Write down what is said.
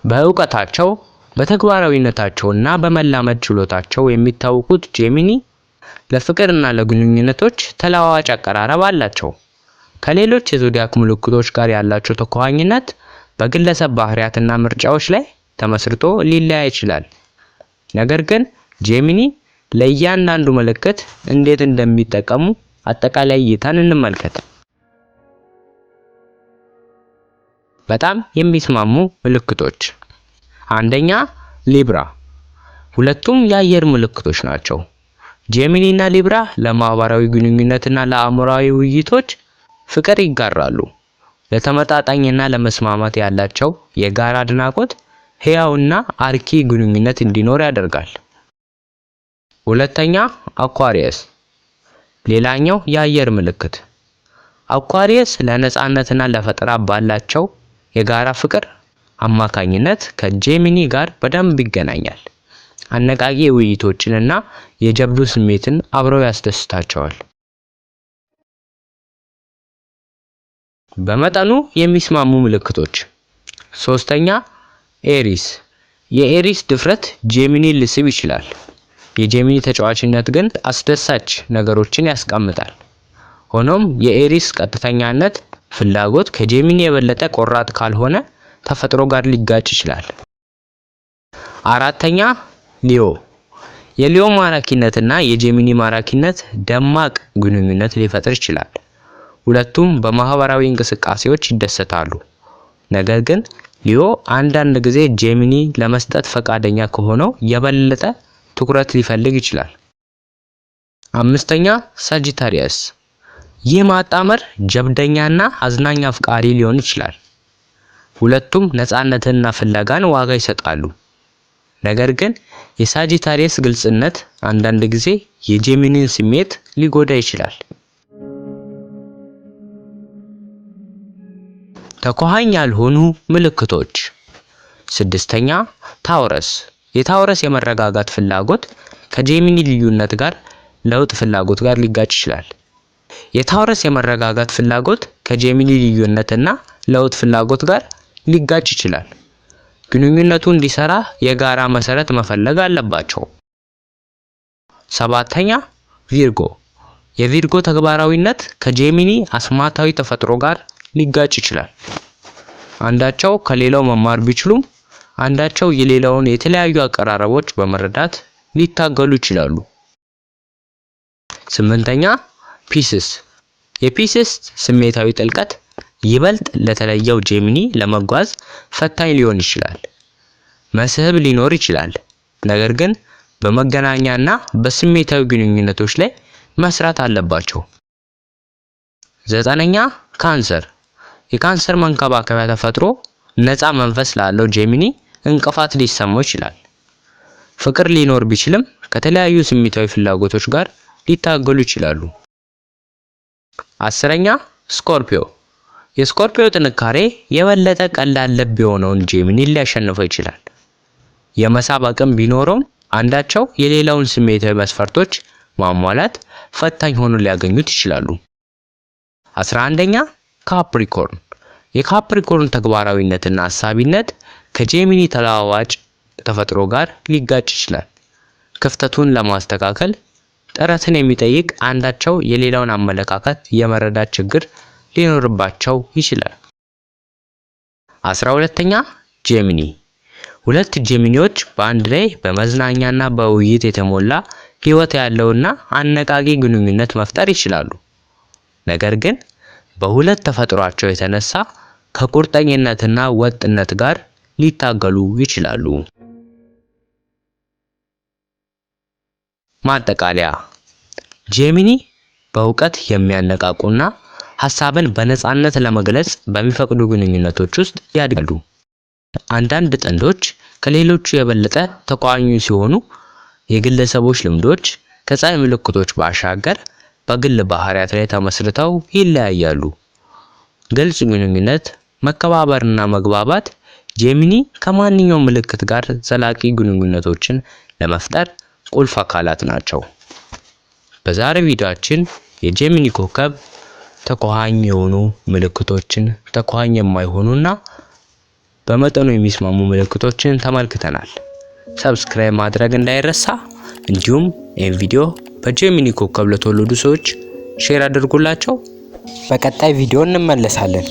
በእውቀታቸው በተግባራዊነታቸውና በመላመድ ችሎታቸው የሚታወቁት ጄሚኒ ለፍቅርና ለግንኙነቶች ተለዋዋጭ አቀራረብ አላቸው። ከሌሎች የዞዲያክ ምልክቶች ጋር ያላቸው ተቆራኝነት በግለሰብ ባህሪያትና ምርጫዎች ላይ ተመስርቶ ሊለያይ ይችላል። ነገር ግን ጄሚኒ ለእያንዳንዱ ምልክት እንዴት እንደሚጠቀሙ አጠቃላይ እይታን እንመልከት። በጣም የሚስማሙ ምልክቶች። አንደኛ ሊብራ። ሁለቱም የአየር ምልክቶች ናቸው። ጄሚኒ እና ሊብራ ለማህበራዊ ግንኙነትና ለአእምሮአዊ ውይይቶች ፍቅር ይጋራሉ። ለተመጣጣኝና ለመስማማት ያላቸው የጋራ አድናቆት ሕያውና አርኪ ግንኙነት እንዲኖር ያደርጋል። ሁለተኛ አኳሪየስ። ሌላኛው የአየር ምልክት። አኳሪየስ ለነጻነትና ለፈጠራ ባላቸው የጋራ ፍቅር አማካኝነት ከጄሚኒ ጋር በደንብ ይገናኛል። አነቃቂ ውይይቶችንና የጀብዱ ስሜትን አብረው ያስደስታቸዋል። በመጠኑ የሚስማሙ ምልክቶች። ሶስተኛ ኤሪስ። የኤሪስ ድፍረት ጄሚኒን ሊስብ ይችላል። የጄሚኒ ተጫዋችነት ግን አስደሳች ነገሮችን ያስቀምጣል። ሆኖም የኤሪስ ቀጥተኛነት ፍላጎት ከጄሚኒ የበለጠ ቆራጥ ካልሆነ ተፈጥሮ ጋር ሊጋጭ ይችላል። አራተኛ ሊዮ። የሊዮ ማራኪነትና የጄሚኒ ማራኪነት ደማቅ ግንኙነት ሊፈጥር ይችላል። ሁለቱም በማህበራዊ እንቅስቃሴዎች ይደሰታሉ። ነገር ግን ሊዮ አንዳንድ ጊዜ ጄሚኒ ለመስጠት ፈቃደኛ ከሆነው የበለጠ ትኩረት ሊፈልግ ይችላል። አምስተኛ ሳጂታሪየስ። ይህ ማጣመር ጀብደኛና አዝናኝ አፍቃሪ ሊሆን ይችላል። ሁለቱም ነፃነትንና ፍለጋን ዋጋ ይሰጣሉ። ነገር ግን የሳጂታሪየስ ግልጽነት አንዳንድ ጊዜ የጄሚኒን ስሜት ሊጎዳ ይችላል። ተቆራኝ ያልሆኑ ምልክቶች። ስድስተኛ ታውረስ። የታውረስ የመረጋጋት ፍላጎት ከጄሚኒ ልዩነት ጋር ለውጥ ፍላጎት ጋር ሊጋጭ ይችላል። የታውረስ የመረጋጋት ፍላጎት ከጄሚኒ ልዩነትና ለውጥ ፍላጎት ጋር ሊጋጭ ይችላል። ግንኙነቱ እንዲሰራ የጋራ መሰረት መፈለግ አለባቸው። ሰባተኛ ቪርጎ። የቪርጎ ተግባራዊነት ከጄሚኒ አስማታዊ ተፈጥሮ ጋር ሊጋጭ ይችላል። አንዳቸው ከሌላው መማር ቢችሉም አንዳቸው የሌላውን የተለያዩ አቀራረቦች በመረዳት ሊታገሉ ይችላሉ። ስምንተኛ ፒስስ። የፒስስ ስሜታዊ ጥልቀት ይበልጥ ለተለየው ጄሚኒ ለመጓዝ ፈታኝ ሊሆን ይችላል። መስህብ ሊኖር ይችላል፣ ነገር ግን በመገናኛና በስሜታዊ ግንኙነቶች ላይ መስራት አለባቸው። ዘጠነኛ ካንሰር። የካንሰር መንከባከቢያ ተፈጥሮ ነፃ መንፈስ ላለው ጄሚኒ እንቅፋት ሊሰማው ይችላል። ፍቅር ሊኖር ቢችልም ከተለያዩ ስሜታዊ ፍላጎቶች ጋር ሊታገሉ ይችላሉ። አስረኛ ስኮርፒዮ። የስኮርፒዮ ጥንካሬ የበለጠ ቀላል ልብ የሆነውን ጄሚኒ ሊያሸንፈው ይችላል። የመሳብ አቅም ቢኖረውም አንዳቸው የሌላውን ስሜታዊ መስፈርቶች ማሟላት ፈታኝ ሆኖ ሊያገኙት ይችላሉ። 11ኛ ካፕሪኮርን። የካፕሪኮርን ተግባራዊነትና አሳቢነት ከጄሚኒ ተለዋዋጭ ተፈጥሮ ጋር ሊጋጭ ይችላል። ክፍተቱን ለማስተካከል ጥረትን የሚጠይቅ አንዳቸው የሌላውን አመለካከት የመረዳት ችግር ሊኖርባቸው ይችላል። 12ኛ ጄሚኒ። ሁለት ጄሚኒዎች በአንድ ላይ በመዝናኛና በውይይት የተሞላ ህይወት ያለውና አነቃቂ ግንኙነት መፍጠር ይችላሉ። ነገር ግን በሁለት ተፈጥሯቸው የተነሳ ከቁርጠኝነትና ወጥነት ጋር ሊታገሉ ይችላሉ። ማጠቃለያ፣ ጄሚኒ በእውቀት የሚያነቃቁና ሐሳብን በነፃነት ለመግለጽ በሚፈቅዱ ግንኙነቶች ውስጥ ያድጋሉ። አንዳንድ ጥንዶች ከሌሎቹ የበለጠ ተቆራኙ ሲሆኑ የግለሰቦች ልምዶች ከፀሐይ ምልክቶች ባሻገር በግል ባህሪያት ላይ ተመስርተው ይለያያሉ። ግልጽ ግንኙነት፣ መከባበርና መግባባት ጄሚኒ ከማንኛውም ምልክት ጋር ዘላቂ ግንኙነቶችን ለመፍጠር ቁልፍ አካላት ናቸው። በዛሬው ቪዲዮአችን የጄሚኒ ኮከብ ተቆራኝ የሆኑ ምልክቶችን፣ ተቆራኝ የማይሆኑና በመጠኑ የሚስማሙ ምልክቶችን ተመልክተናል። ሰብስክራይብ ማድረግ እንዳይረሳ። እንዲሁም ይህን ቪዲዮ በጄሚኒ ኮከብ ለተወለዱ ሰዎች ሼር አድርጉላቸው። በቀጣይ ቪዲዮ እንመለሳለን።